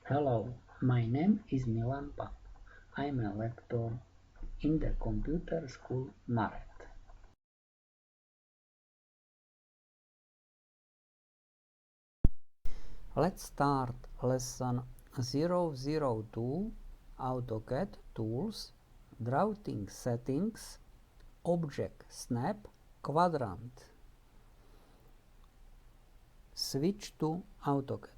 Hello, my name is Milan Pap. I am a lecturer in the computer school Maret. Let's start lesson 002 AutoCAD tools, drawing settings, object snap, quadrant. Switch to AutoCAD.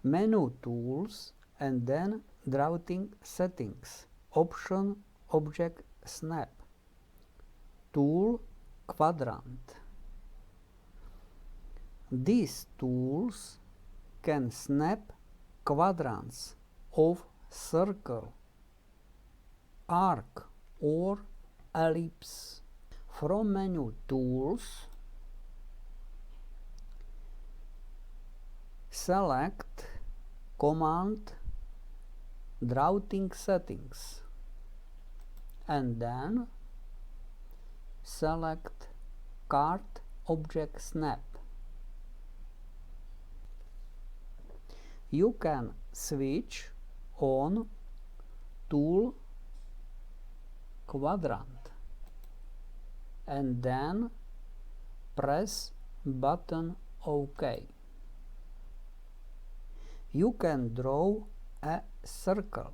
Menu tools and then drawing settings. Option object snap. Tool quadrant. These tools can snap quadrants of circle, arc or ellipse. From menu tools, select command drawing settings and then select cart object snap. You can switch on tool quadrant and then press button OK. You can draw a circle.